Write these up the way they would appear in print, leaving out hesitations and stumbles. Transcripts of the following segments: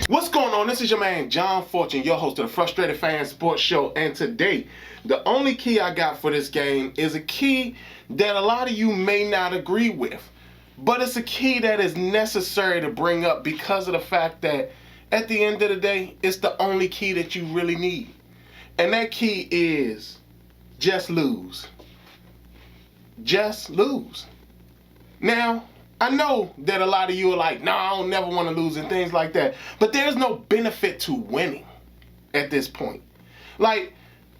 What's going on? This is your man John Fortune, your host of the Frustrated Fan Sports Show, and today the only key I got for this game is a key that a lot of you may not agree with, but it's a key that is necessary to bring up because of the fact that at the end of the day, it's the only key that you really need, and that key is just lose. Just lose. Now, I know that a lot of you are like, no, I don't never want to lose and things like that. But there's no benefit to winning at this point. Like,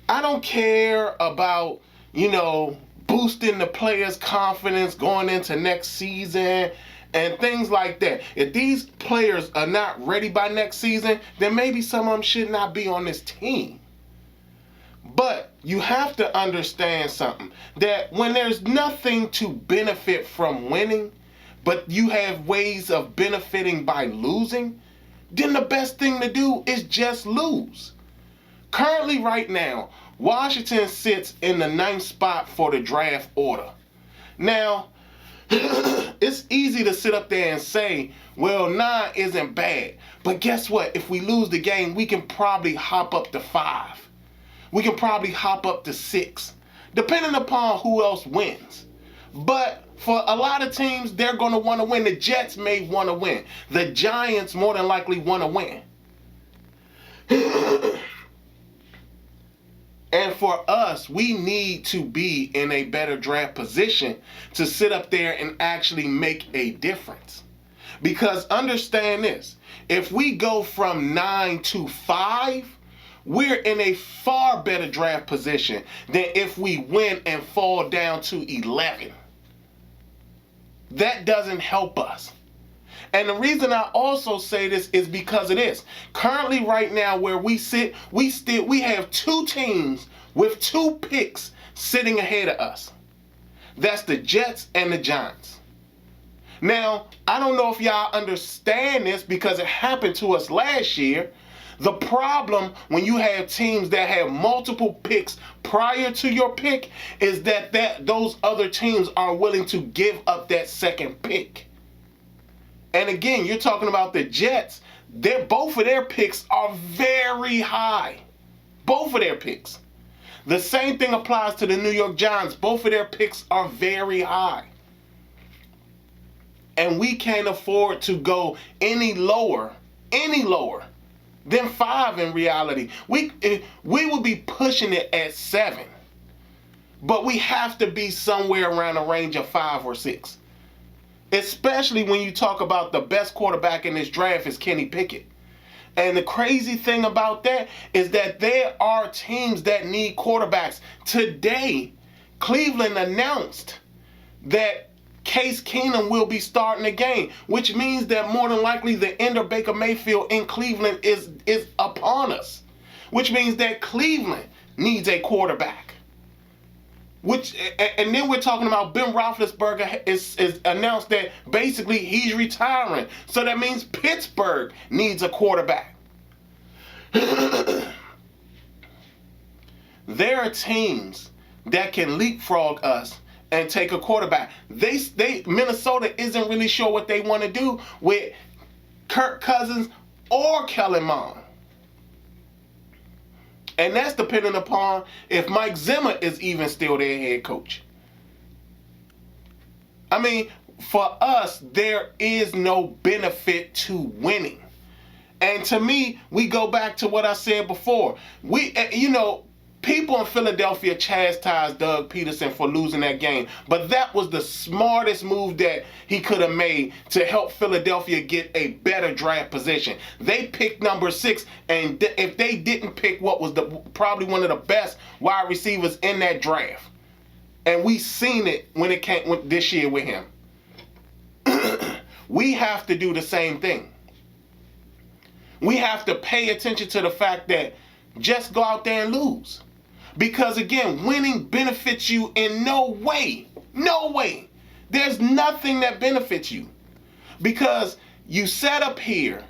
I don't care about, boosting the players' confidence going into next season and things like that. If these players are not ready by next season, then maybe some of them should not be on this team. But you have to understand something, that when there's nothing to benefit from winning, but you have ways of benefiting by losing, then the best thing to do is just lose. Currently, right now, Washington sits in the 9th spot for the draft order. Now, it's easy to sit up there and say, well, 9 isn't bad. But guess what? If we lose the game, we can probably hop up to 5. We can probably hop up to 6, depending upon who else wins. But for a lot of teams, they're going to want to win. The Jets may want to win. The Giants more than likely want to win. And for us, we need to be in a better draft position to sit up there and actually make a difference. Because understand this, if we go from 9 to 5, we're in a far better draft position than if we win and fall down to 11. That doesn't help us. And the reason I also say this is because of this. Currently, right now, where we sit, we have 2 teams with 2 picks sitting ahead of us. That's the Jets and the Giants. Now, I don't know if y'all understand this because it happened to us last year. The problem when you have teams that have multiple picks prior to your pick is that those other teams are willing to give up that second pick. And again, you're talking about the Jets. Both of their picks are very high. Both of their picks. The same thing applies to the New York Giants. Both of their picks are very high. And we can't afford to go any lower than 5 in reality. We would be pushing it at 7. But we have to be somewhere around a range of 5 or 6. Especially when you talk about the best quarterback in this draft is Kenny Pickett. And the crazy thing about that is that there are teams that need quarterbacks. Today, Cleveland announced that Case Keenum will be starting the game, which means that more than likely the end of Baker Mayfield in Cleveland is upon us, which means that Cleveland needs a quarterback. And then we're talking about Ben Roethlisberger is announced that basically he's retiring, so that means Pittsburgh needs a quarterback. There are teams that can leapfrog us and take a quarterback. Minnesota isn't really sure what they want to do with Kirk Cousins or Kellen Mond. And that's dependent upon if Mike Zimmer is even still their head coach. I mean, for us, there is no benefit to winning. And to me, we go back to what I said before. People in Philadelphia chastised Doug Peterson for losing that game, but that was the smartest move that he could have made to help Philadelphia get a better draft position. They picked number 6, and if they didn't pick what was probably one of the best wide receivers in that draft, and we seen it when it came this year with him, we have to do the same thing. We have to pay attention to the fact that just go out there and lose. Because again, winning benefits you in no way. No way. There's nothing that benefits you. Because you sat up here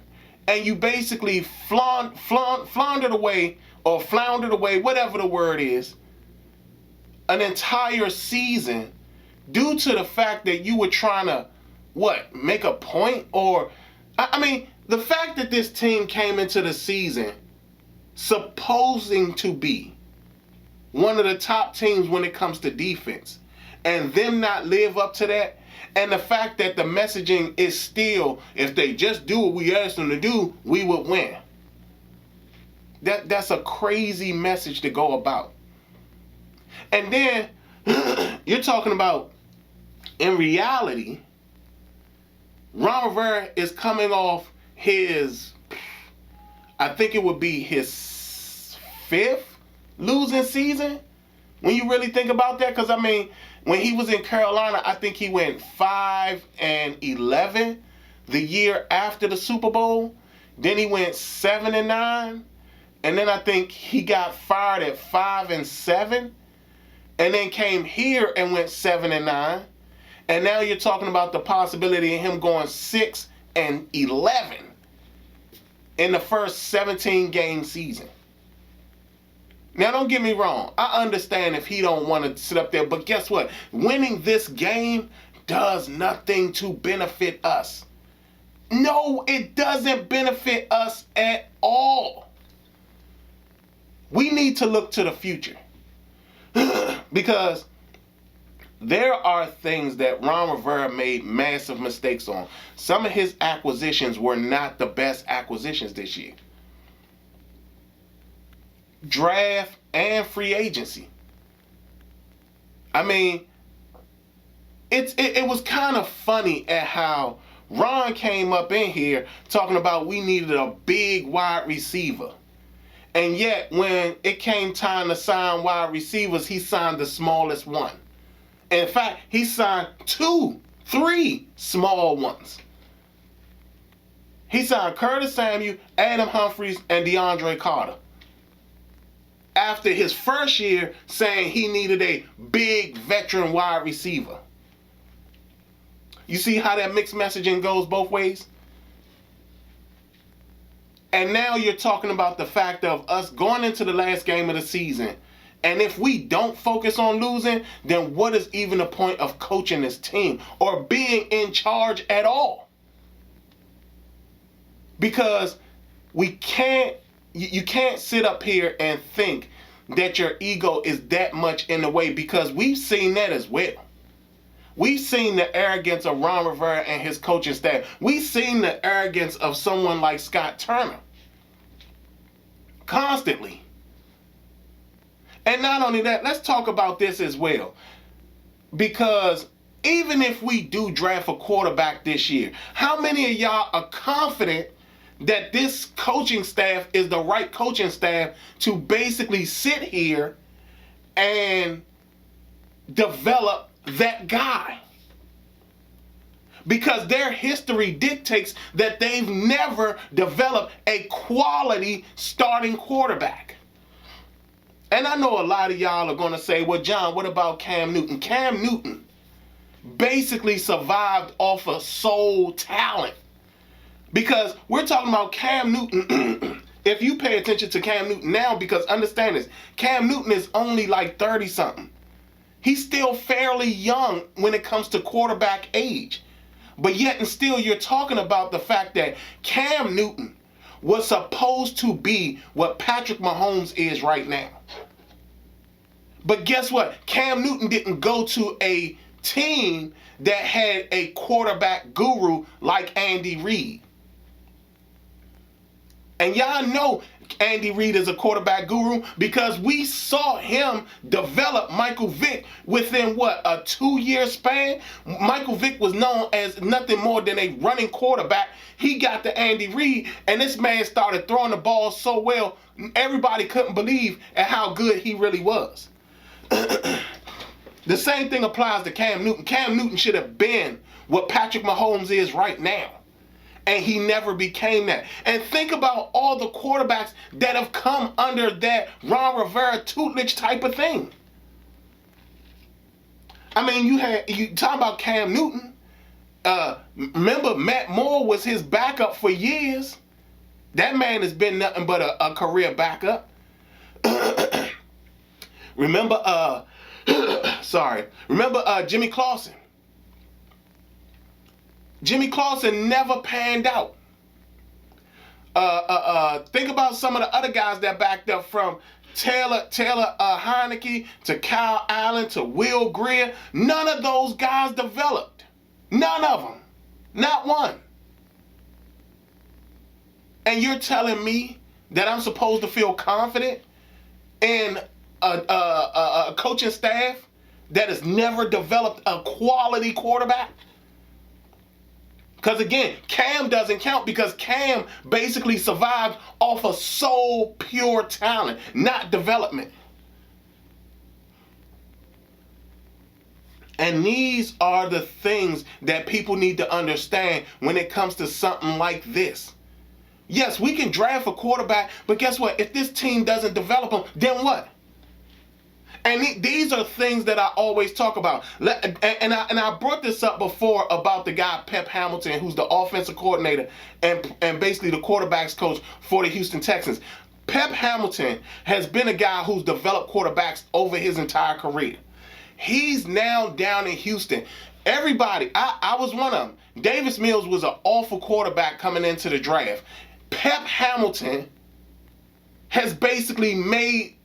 and you basically floundered away, whatever the word is, an entire season due to the fact that you were trying to, make a point? Or, I mean, the fact that this team came into the season supposing to be one of the top teams when it comes to defense, and them not live up to that, and the fact that the messaging is still, if they just do what we asked them to do, we would win. That's a crazy message to go about. And then you're talking about, in reality, Ron Rivera is coming off his, I think it would be his 5th losing season, when you really think about that. Because, I mean, when he was in Carolina, I think he went 5-11 the year after the Super Bowl. Then he went 7-9. And then I think he got fired at 5-7. And then came here and went 7-9. And now you're talking about the possibility of him going 6-11 in the first 17-game season. Now, don't get me wrong. I understand if he don't want to sit up there, but guess what? Winning this game does nothing to benefit us. No, it doesn't benefit us at all. We need to look to the future. Because there are things that Ron Rivera made massive mistakes on. Some of his acquisitions were not the best acquisitions this year. Draft and free agency. I mean, it was kind of funny at how Ron came up in here talking about we needed a big wide receiver. And yet, when it came time to sign wide receivers, he signed the smallest one. In fact, he signed 3 small ones. He signed Curtis Samuel, Adam Humphries, and DeAndre Carter. After his first year saying he needed a big veteran wide receiver. You see how that mixed messaging goes both ways? And now you're talking about the fact of us going into the last game of the season. And if we don't focus on losing, then what is even the point of coaching this team or being in charge at all? Because you can't sit up here and think that your ego is that much in the way, because we've seen that as well. We've seen the arrogance of Ron Rivera and his coaching staff. We've seen the arrogance of someone like Scott Turner. Constantly. And not only that, let's talk about this as well. Because even if we do draft a quarterback this year, how many of y'all are confident that this coaching staff is the right coaching staff to basically sit here and develop that guy? Because their history dictates that they've never developed a quality starting quarterback. And I know a lot of y'all are going to say, well, John, what about Cam Newton? Cam Newton basically survived off of soul talent. Because we're talking about Cam Newton. If you pay attention to Cam Newton now, because understand this, Cam Newton is only like 30-something. He's still fairly young when it comes to quarterback age. But yet and still you're talking about the fact that Cam Newton was supposed to be what Patrick Mahomes is right now. But guess what? Cam Newton didn't go to a team that had a quarterback guru like Andy Reid. And y'all know Andy Reid is a quarterback guru because we saw him develop Michael Vick within a 2-year span. Michael Vick was known as nothing more than a running quarterback. He got to Andy Reid, and this man started throwing the ball so well, everybody couldn't believe at how good he really was. The same thing applies to Cam Newton. Cam Newton should have been what Patrick Mahomes is right now. and he never became that. And think about all the quarterbacks that have come under that Ron Rivera tutelage type of thing. I mean, you talk about Cam Newton. Remember, Matt Moore was his backup for years. That man has been nothing but a career backup. Remember, Jimmy Clausen. Jimmy Clausen never panned out. Think about some of the other guys that backed up, from Taylor Heineke to Kyle Allen to Will Greer. None of those guys developed. None of them. Not one. And you're telling me that I'm supposed to feel confident in a coaching staff that has never developed a quality quarterback? Because again, Cam doesn't count, because Cam basically survived off of so pure talent, not development. And these are the things that people need to understand when it comes to something like this. Yes, we can draft a quarterback, but guess what? If this team doesn't develop them, then what? And these are things that I always talk about. And I brought this up before about the guy Pep Hamilton, who's the offensive coordinator and basically the quarterbacks coach for the Houston Texans. Pep Hamilton has been a guy who's developed quarterbacks over his entire career. He's now down in Houston. Everybody, I was one of them. Davis Mills was an awful quarterback coming into the draft. Pep Hamilton has basically made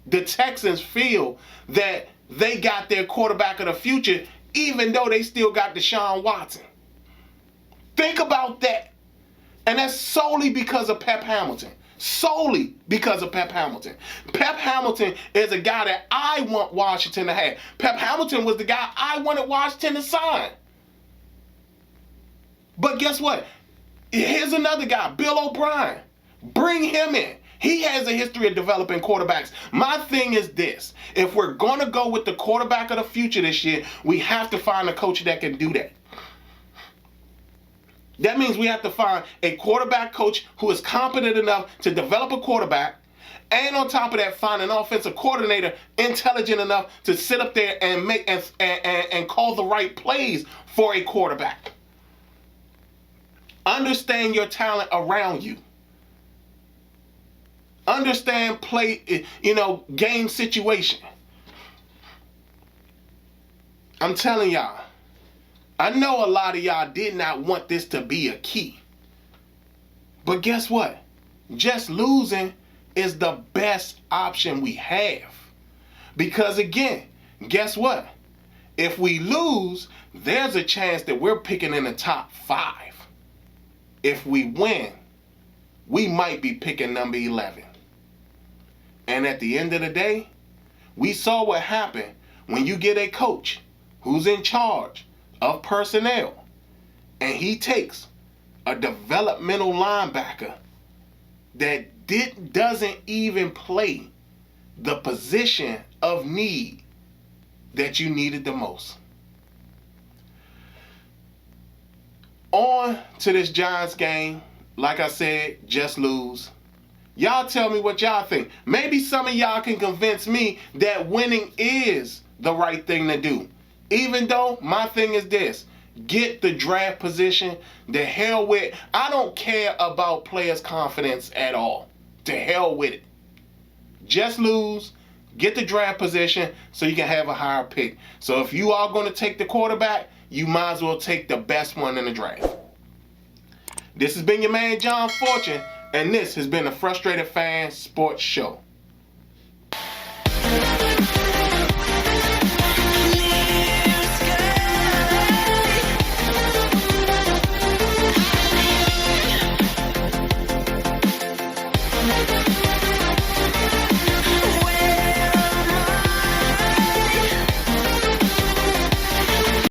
the Texans feel that they got their quarterback of the future, even though they still got Deshaun Watson. Think about that. And that's solely because of Pep Hamilton. Solely because of Pep Hamilton. Pep Hamilton is a guy that I want Washington to have. Pep Hamilton was the guy I wanted Washington to sign. But guess what? Here's another guy, Bill O'Brien. Bring him in. He has a history of developing quarterbacks. My thing is this. If we're going to go with the quarterback of the future this year, we have to find a coach that can do that. That means we have to find a quarterback coach who is competent enough to develop a quarterback, and on top of that, find an offensive coordinator intelligent enough to sit up there and make and call the right plays for a quarterback. Understand your talent around you. Understand game situation. I'm telling y'all, I know a lot of y'all did not want this to be a key. But guess what? Just losing is the best option we have. Because again, guess what? If we lose, there's a chance that we're picking in the top 5. If we win, we might be picking number 11. And at the end of the day, we saw what happened when you get a coach who's in charge of personnel, and he takes a developmental linebacker that doesn't even play the position of need that you needed the most. On to this Giants game. Like I said, just lose. Y'all tell me what y'all think. Maybe some of y'all can convince me that winning is the right thing to do. Even though my thing is this. Get the draft position. The hell with. I don't care about players' confidence at all. To hell with it. Just lose. Get the draft position so you can have a higher pick. So if you are going to take the quarterback, you might as well take the best one in the draft. This has been your man, John Fortune, and this has been the Frustrated Fan Sports Show.